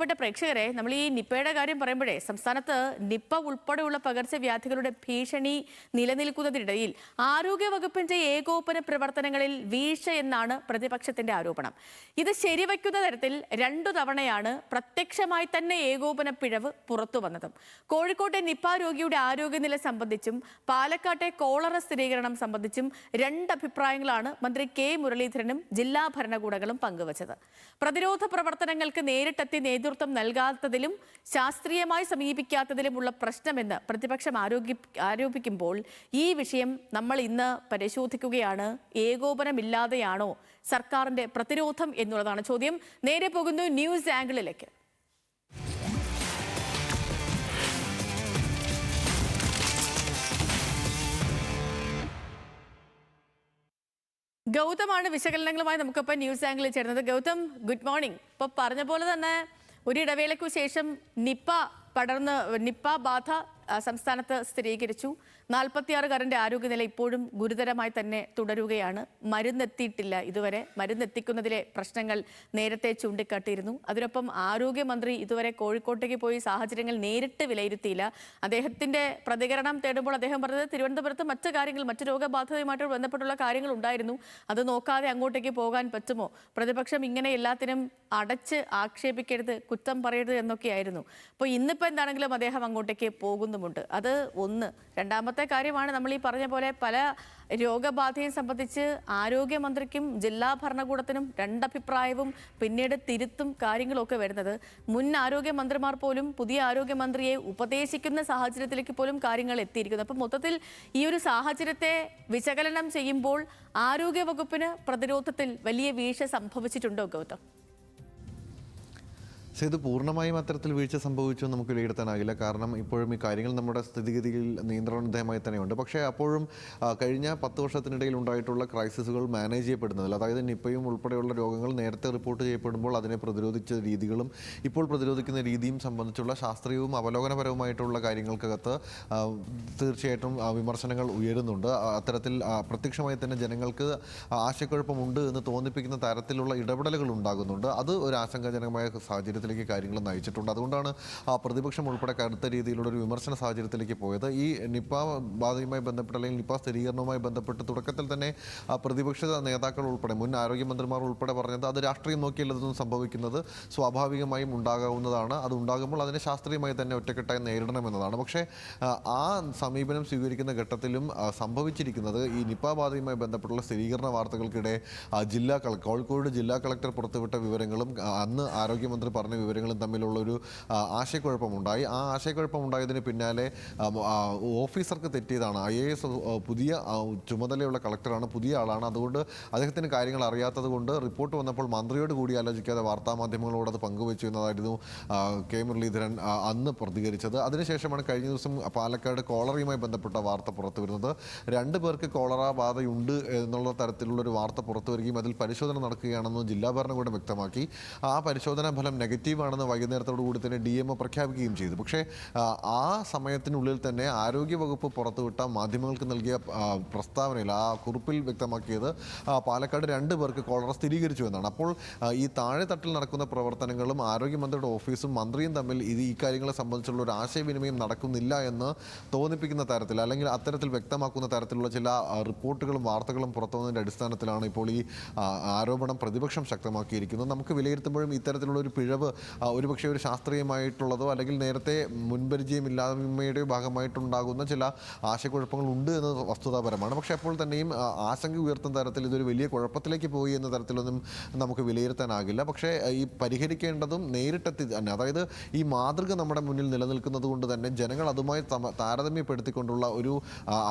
പ്പെട്ട പ്രേക്ഷകരെ, നമ്മൾ ഈ നിപ്പയുടെ കാര്യം പറയുമ്പോഴേ സംസ്ഥാനത്ത് നിപ്പ ഉൾപ്പെടെയുള്ള പകർച്ചവ്യാധികളുടെ ഭീഷണി നിലനിൽക്കുന്നതിനിടയിൽ ആരോഗ്യവകുപ്പിന്റെ ഏകോപന പ്രവർത്തനങ്ങളിൽ വീഴ്ച എന്നാണ് പ്രതിപക്ഷത്തിന്റെ ആരോപണം. ഇത് ശരിവയ്ക്കുന്ന തരത്തിൽ 2 തവണയാണ് പ്രത്യക്ഷമായി തന്നെ ഏകോപന പിഴവ് പുറത്തു വന്നത്. കോഴിക്കോട്ടെ നിപ്പ രോഗിയുടെ ആരോഗ്യനില സംബന്ധിച്ചും പാലക്കാട്ടെ കോളറ സ്ഥിരീകരണം സംബന്ധിച്ചും 2 അഭിപ്രായങ്ങളാണ് മന്ത്രി കെ മുരളീധരനും ജില്ലാ ഭരണകൂടങ്ങളും പങ്കുവച്ചത്. പ്രതിരോധ പ്രവർത്തനങ്ങൾക്ക് നേരിട്ടെത്തി നേതൃത്വം നൽകാത്തതിലും ശാസ്ത്രീയമായി സമീപിക്കാത്തതിലുമുള്ള പ്രശ്നമെന്ന് പ്രതിപക്ഷം ആരോപിക്കുമ്പോൾ ഈ വിഷയം നമ്മൾ ഇന്ന് പരിശോധിക്കുകയാണ്. ഏകോപനമില്ലാതെയാണോ സർക്കാരിന്റെ പ്രതിരോധം എന്നുള്ളതാണ് ചോദ്യം. നേരെ പോകുന്നു ന്യൂസ് ആംഗിളിലേക്ക്. ഗൗതമാണ് വിശകലനങ്ങളുമായി നമുക്കിപ്പോൾ ന്യൂസ് ആംഗിളിൽ ചേർന്നത്. Gautam, good morning. ഇപ്പോൾ പറഞ്ഞ പോലെ തന്നെ ഒരു ഇടവേളയ്ക്കു ശേഷം നിപ്പ ബാധ സംസ്ഥാനത്ത് സ്ഥിരീകരിച്ചു. 46കാരൻ്റെ ആരോഗ്യനില ഇപ്പോഴും ഗുരുതരമായി തന്നെ തുടരുകയാണ്. മരുന്നെത്തിയിട്ടില്ല ഇതുവരെ. മരുന്നെത്തിക്കുന്നതിലെ പ്രശ്നങ്ങൾ നേരത്തെ ചൂണ്ടിക്കാട്ടിയിരുന്നു. അതിനൊപ്പം ആരോഗ്യമന്ത്രി ഇതുവരെ കോഴിക്കോട്ടേക്ക് പോയി സാഹചര്യങ്ങൾ നേരിട്ട് വിലയിരുത്തിയില്ല. അദ്ദേഹത്തിൻ്റെ പ്രതികരണം തേടുമ്പോൾ അദ്ദേഹം പറഞ്ഞത് തിരുവനന്തപുരത്ത് മറ്റു രോഗബാധയുമായിട്ട് ബന്ധപ്പെട്ടുള്ള കാര്യങ്ങൾ ഉണ്ടായിരുന്നു, അത് നോക്കാതെ അങ്ങോട്ടേക്ക് പോകാൻ പറ്റുമോ? പ്രതിപക്ഷം ഇങ്ങനെ എല്ലാത്തിനും അടച്ച് ആക്ഷേപിക്കരുത്, കുറ്റം പറയരുത് എന്നൊക്കെയായിരുന്നു. അപ്പോൾ ഇന്നിപ്പോൾ എന്താണെങ്കിലും അദ്ദേഹം അങ്ങോട്ടേക്ക് പോകുന്നുമുണ്ട്. അത് ഒന്ന്. രണ്ടാമത്തെ കാര്യമാണ് നമ്മൾ ഈ പറഞ്ഞ പോലെ പല രോഗബാധയും സംബന്ധിച്ച് ആരോഗ്യമന്ത്രിക്കും ജില്ലാ ഭരണകൂടത്തിനും 2 അഭിപ്രായവും പിന്നീട് തിരുത്തും കാര്യങ്ങളൊക്കെ വരുന്നത്. മുൻ ആരോഗ്യമന്ത്രിമാർ പോലും പുതിയ ആരോഗ്യമന്ത്രിയെ ഉപദേശിക്കുന്ന സാഹചര്യത്തിലേക്ക് പോലും കാര്യങ്ങൾ എത്തിയിരിക്കുന്നു. അപ്പം മൊത്തത്തിൽ ഈ ഒരു സാഹചര്യത്തെ വിശകലനം ചെയ്യുമ്പോൾ ആരോഗ്യവകുപ്പിന് പ്രതിരോധത്തിൽ വലിയ വീഴ്ച സംഭവിച്ചിട്ടുണ്ടോ ഗൗതം? ഇത് പൂർണ്ണമായും അത്തരത്തിൽ വീഴ്ച സംഭവിച്ചു നമുക്ക് വിലയിരുത്താനാകില്ല. കാരണം ഇപ്പോഴും ഈ കാര്യങ്ങൾ നമ്മുടെ സ്ഥിതിഗതിയിൽ നിയന്ത്രണവിധേയമായി തന്നെയുണ്ട്. പക്ഷേ അപ്പോഴും കഴിഞ്ഞ 10 വർഷത്തിനിടയിൽ ഉണ്ടായിട്ടുള്ള ക്രൈസിസുകൾ മാനേജ് ചെയ്യപ്പെടുന്നതിൽ, അതായത് നിപ്പയും ഉൾപ്പെടെയുള്ള രോഗങ്ങൾ നേരത്തെ റിപ്പോർട്ട് ചെയ്യപ്പെടുമ്പോൾ അതിനെ പ്രതിരോധിച്ച രീതികളും ഇപ്പോൾ പ്രതിരോധിക്കുന്ന രീതിയും സംബന്ധിച്ചുള്ള ശാസ്ത്രീയവും അവലോകനപരവുമായിട്ടുള്ള കാര്യങ്ങൾക്കകത്ത് തീർച്ചയായിട്ടും വിമർശനങ്ങൾ ഉയരുന്നുണ്ട്. അത്തരത്തിൽ പ്രത്യക്ഷമായി തന്നെ ജനങ്ങൾക്ക് ആശയക്കുഴപ്പമുണ്ട് എന്ന് തോന്നിപ്പിക്കുന്ന തരത്തിലുള്ള ഇടപെടലുകൾ ഉണ്ടാകുന്നുണ്ട്. അത് ഒരു ആശങ്കാജനകമായ സാഹചര്യത്തിൽ കാര്യങ്ങൾ നയിച്ചിട്ടുണ്ട്. അതുകൊണ്ടാണ് പ്രതിപക്ഷം ഉൾപ്പെടെ കടുത്ത രീതിയിലുള്ള ഒരു വിമർശന സാഹചര്യത്തിലേക്ക് പോയത്. ഈ നിപ്പ ബാധയുമായി ബന്ധപ്പെട്ട് അല്ലെങ്കിൽ നിപ്പ സ്ഥിരീകരണവുമായി ബന്ധപ്പെട്ട് തുടക്കത്തിൽ തന്നെ പ്രതിപക്ഷ നേതാക്കൾ ഉൾപ്പെടെ മുൻ ആരോഗ്യമന്ത്രിമാർ ഉൾപ്പെടെ പറഞ്ഞത് അത് രാഷ്ട്രീയം നോക്കിയല്ലതൊന്നും സംഭവിക്കുന്നത് സ്വാഭാവികമായും ഉണ്ടാകാവുന്നതാണ്, അത് ഉണ്ടാകുമ്പോൾ അതിനെ ശാസ്ത്രീയമായി തന്നെ ഒറ്റക്കെട്ടായി നേരിടണമെന്നതാണ്. പക്ഷേ ആ സമീപനം സ്വീകരിക്കുന്ന ഘട്ടത്തിലും സംഭവിച്ചിരിക്കുന്നത് ഈ നിപ്പ ബാധയുമായി ബന്ധപ്പെട്ടുള്ള സ്ഥിരീകരണ വാർത്തകൾക്കിടെ കോഴിക്കോട് ജില്ലാ കളക്ടർ പുറത്തുവിട്ട വിവരങ്ങളും അന്ന് ആരോഗ്യമന്ത്രി പറഞ്ഞ വിവരങ്ങളും തമ്മിലുള്ളൊരു ആശയക്കുഴപ്പമുണ്ടായി. ആ ആശയക്കുഴപ്പമുണ്ടായതിന് പിന്നാലെ ഓഫീസർക്ക് തെറ്റിയതാണ്. IAS പുതിയ ചുമതലയുള്ള കളക്ടറാണ്, പുതിയ ആളാണ്. അതുകൊണ്ട് അദ്ദേഹത്തിന് കാര്യങ്ങൾ അറിയാത്തത് കൊണ്ട് റിപ്പോർട്ട് വന്നപ്പോൾ മന്ത്രിയോട് കൂടി ആലോചിക്കാതെ വാർത്താമാധ്യമങ്ങളോട് അത് പങ്കുവച്ചു എന്നതായിരുന്നു കെ മുരളീധരൻ അന്ന് പ്രതികരിച്ചത്. അതിനുശേഷമാണ് കഴിഞ്ഞ ദിവസം പാലക്കാട് കോളറയുമായി ബന്ധപ്പെട്ട വാർത്ത പുറത്തു വരുന്നത്. 2 പേർക്ക് കോളറ ബാധയുണ്ട് എന്നുള്ള തരത്തിലുള്ളൊരു വാർത്ത പുറത്തു വരികയും അതിൽ പരിശോധന നടക്കുകയാണെന്ന് ജില്ലാ ഭരണകൂടം വ്യക്തമാക്കി. ആ പരിശോധനാ ഫലം നെഗറ്റീവാണെന്ന് വൈകുന്നേരത്തോടു കൂടി തന്നെ DMO പ്രഖ്യാപിക്കുകയും ചെയ്തു. പക്ഷേ ആ സമയത്തിനുള്ളിൽ തന്നെ ആരോഗ്യവകുപ്പ് പുറത്തുവിട്ട മാധ്യമങ്ങൾക്ക് നൽകിയ പ്രസ്താവനയിൽ, ആ കുറിപ്പിൽ വ്യക്തമാക്കിയത് പാലക്കാട് 2 പേർക്ക് കോളറ സ്ഥിരീകരിച്ചു എന്നാണ്. അപ്പോൾ ഈ താഴെത്തട്ടിൽ നടക്കുന്ന പ്രവർത്തനങ്ങളും ആരോഗ്യമന്ത്രിയുടെ ഓഫീസും മന്ത്രിയും തമ്മിൽ ഈ കാര്യങ്ങളെ സംബന്ധിച്ചുള്ള ഒരു ആശയവിനിമയം നടക്കുന്നില്ല എന്ന് തോന്നിപ്പിക്കുന്ന തരത്തിൽ, അല്ലെങ്കിൽ അത്തരത്തിൽ വ്യക്തമാക്കുന്ന തരത്തിലുള്ള ചില റിപ്പോർട്ടുകളും വാർത്തകളും പുറത്തുവന്നതിൻ്റെ അടിസ്ഥാനത്തിലാണ് ഇപ്പോൾ ഈ ആരോപണം പ്രതിപക്ഷം ശക്തമാക്കിയിരിക്കുന്നത്. നമുക്ക് വിലയിരുത്തുമ്പോഴും ഇത്തരത്തിലുള്ള ഒരു പിഴവ് ഒരുപക്ഷെ ഒരു ശാസ്ത്രീയമായിട്ടുള്ളതോ അല്ലെങ്കിൽ നേരത്തെ മുൻപരിചയമില്ലായ്മയുടെ ഭാഗമായിട്ടുണ്ടാകുന്ന ചില ആശയക്കുഴപ്പങ്ങൾ ഉണ്ട് എന്നത് വസ്തുതാപരമാണ്. പക്ഷേ അപ്പോൾ തന്നെയും ആശങ്ക ഉയർത്തുന്ന തരത്തിൽ ഇതൊരു വലിയ കുഴപ്പത്തിലേക്ക് പോയി എന്ന തരത്തിലൊന്നും നമുക്ക് വിലയിരുത്താനാകില്ല. പക്ഷേ ഈ പരിഹരിക്കേണ്ടതും നേരിട്ടെത്തി തന്നെ, അതായത് ഈ മാതൃക നമ്മുടെ മുന്നിൽ നിലനിൽക്കുന്നത് കൊണ്ട് തന്നെ ജനങ്ങൾ അതുമായി താരതമ്യപ്പെടുത്തിക്കൊണ്ടുള്ള ഒരു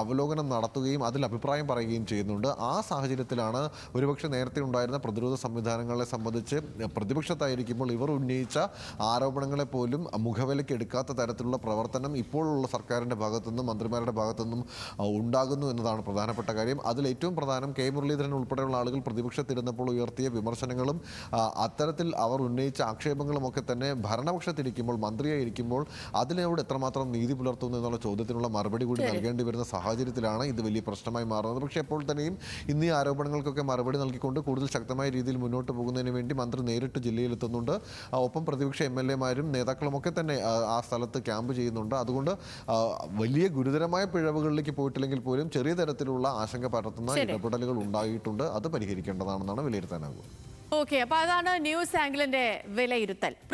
അവലോകനം നടത്തുകയും അതിൽ അഭിപ്രായം പറയുകയും ചെയ്യുന്നുണ്ട്. ആ സാഹചര്യത്തിലാണ് ഒരുപക്ഷെ നേരത്തെ ഉണ്ടായിരുന്ന പ്രതിരോധ സംവിധാനങ്ങളെ സംബന്ധിച്ച് പ്രതിപക്ഷത്തായിരിക്കുമ്പോൾ ഇവർ ഉന്നയിച്ച ആരോപണങ്ങളെ പോലും മുഖവിലയ്ക്ക് എടുക്കാത്ത തരത്തിലുള്ള പ്രവർത്തനം ഇപ്പോഴുള്ള സർക്കാരിൻ്റെ ഭാഗത്തുനിന്നും മന്ത്രിമാരുടെ ഭാഗത്തുനിന്നും ഉണ്ടാകുന്നു എന്നതാണ് പ്രധാനപ്പെട്ട കാര്യം. അതിൽ ഏറ്റവും പ്രധാനം കെ മുരളീധരൻ ഉൾപ്പെടെയുള്ള ആളുകൾ പ്രതിപക്ഷത്തിരുന്നപ്പോൾ ഉയർത്തിയ വിമർശനങ്ങളും അത്തരത്തിൽ അവർ ഉന്നയിച്ച ആക്ഷേപങ്ങളുമൊക്കെ തന്നെ ഭരണപക്ഷത്തിരിക്കുമ്പോൾ, മന്ത്രിയായിരിക്കുമ്പോൾ അതിനോട് എത്രമാത്രം നീതി പുലർത്തുന്നു എന്നുള്ള ചോദ്യത്തിനുള്ള മറുപടി കൂടി നൽകേണ്ടി വരുന്ന സാഹചര്യത്തിലാണ് ഇത് വലിയ പ്രശ്നമായി മാറുന്നത്. പക്ഷേ എപ്പോൾ തന്നെയും ഇന്ന് ഈ ആരോപണങ്ങൾക്കൊക്കെ മറുപടി നൽകിക്കൊണ്ട് കൂടുതൽ ശക്തമായ രീതിയിൽ മുന്നോട്ട് പോകുന്നതിന് വേണ്ടി മന്ത്രി നേരിട്ട് ജില്ലയിലെത്തുന്നുണ്ട്. ഒപ്പം പ്രതിപക്ഷ MLA-മാരും നേതാക്കളുമൊക്കെ തന്നെ ആ സ്ഥലത്ത് ക്യാമ്പ് ചെയ്യുന്നുണ്ട്. അതുകൊണ്ട് വലിയ ഗുരുതരമായ പിഴവുകളിലേക്ക് പോയിട്ടില്ലെങ്കിൽ പോലും ചെറിയ തരത്തിലുള്ള ആശങ്ക പരത്തുന്ന ഇടപെടലുകൾ ഉണ്ടായിട്ടുണ്ട്. അത് പരിഹരിക്കേണ്ടതാണെന്നാണ് വിലയിരുത്താനാകുക. ഓക്കെ, അപ്പൊ അതാണ് ന്യൂസ് ആംഗിളിന്റെ വിലയിരുത്തൽ.